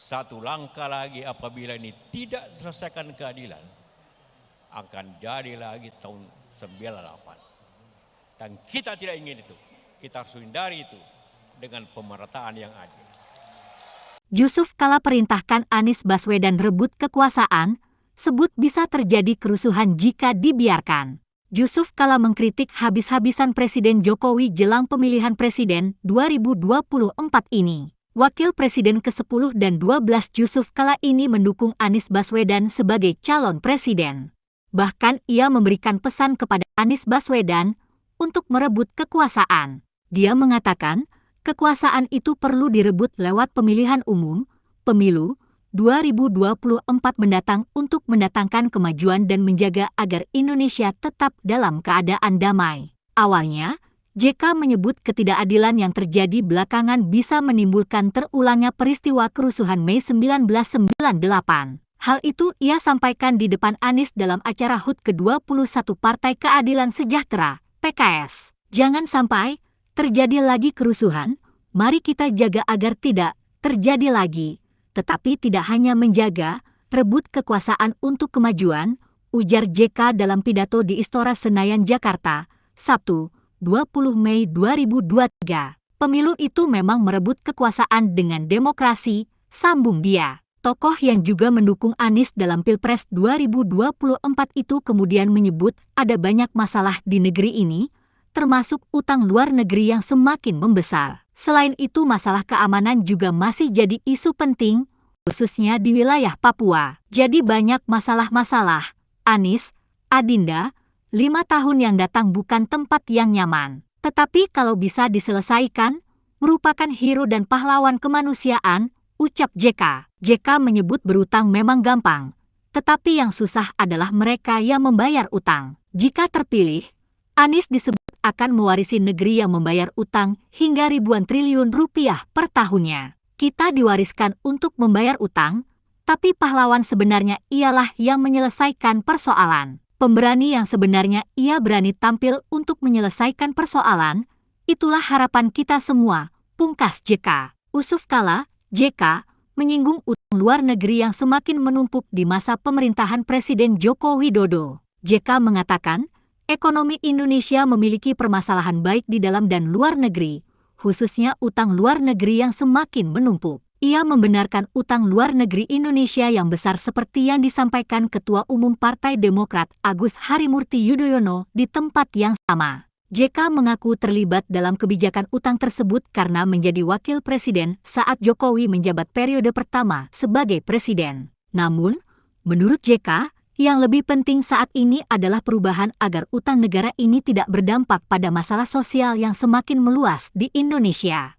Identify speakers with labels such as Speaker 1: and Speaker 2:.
Speaker 1: Satu langkah lagi apabila ini tidak selesaikan keadilan, akan jadi lagi tahun 98. Dan kita tidak ingin itu. Kita harus hindari itu dengan pemerataan yang adil.
Speaker 2: Yusuf Kala perintahkan Anies Baswedan rebut kekuasaan, sebut bisa terjadi kerusuhan jika dibiarkan. Yusuf Kala mengkritik habis-habisan Presiden Jokowi jelang pemilihan presiden 2024 ini. Wakil Presiden ke-10 dan 12 Yusuf Kala ini mendukung Anies Baswedan sebagai calon presiden. Bahkan ia memberikan pesan kepada Anies Baswedan untuk merebut kekuasaan. Dia mengatakan, kekuasaan itu perlu direbut lewat pemilihan umum, pemilu 2024 mendatang untuk mendatangkan kemajuan dan menjaga agar Indonesia tetap dalam keadaan damai. Awalnya, JK menyebut ketidakadilan yang terjadi belakangan bisa menimbulkan terulangnya peristiwa kerusuhan Mei 1998. Hal itu ia sampaikan di depan Anies dalam acara HUT ke-21 Partai Keadilan Sejahtera, PKS. Jangan sampai terjadi lagi kerusuhan, mari kita jaga agar tidak terjadi lagi. Tetapi tidak hanya menjaga, rebut kekuasaan untuk kemajuan, ujar JK dalam pidato di Istora Senayan, Jakarta, Sabtu, 20 Mei 2023. Pemilu itu memang merebut kekuasaan dengan demokrasi, sambung dia. Tokoh yang juga mendukung Anies dalam Pilpres 2024 itu kemudian menyebut ada banyak masalah di negeri ini, termasuk utang luar negeri yang semakin membesar. Selain itu masalah keamanan juga masih jadi isu penting, khususnya di wilayah Papua. Jadi banyak masalah-masalah. Anies, Adinda, 5 tahun yang datang bukan tempat yang nyaman. Tetapi kalau bisa diselesaikan, merupakan hero dan pahlawan kemanusiaan, ucap JK. JK menyebut berutang memang gampang, tetapi yang susah adalah mereka yang membayar utang. Jika terpilih, Anies disebut akan mewarisi negeri yang membayar utang hingga ribuan triliun rupiah per tahunnya. Kita diwariskan untuk membayar utang, tapi pahlawan sebenarnya ialah yang menyelesaikan persoalan. Pemberani yang sebenarnya ia berani tampil untuk menyelesaikan persoalan, itulah harapan kita semua, pungkas JK. Yusuf Kala, JK, menyinggung utang luar negeri yang semakin menumpuk di masa pemerintahan Presiden Joko Widodo. JK mengatakan, ekonomi Indonesia memiliki permasalahan baik di dalam dan luar negeri, khususnya utang luar negeri yang semakin menumpuk. Ia membenarkan utang luar negeri Indonesia yang besar seperti yang disampaikan Ketua Umum Partai Demokrat Agus Harimurti Yudhoyono di tempat yang sama. JK mengaku terlibat dalam kebijakan utang tersebut karena menjadi wakil presiden saat Jokowi menjabat periode pertama sebagai presiden. Namun, menurut JK, yang lebih penting saat ini adalah perubahan agar utang negara ini tidak berdampak pada masalah sosial yang semakin meluas di Indonesia.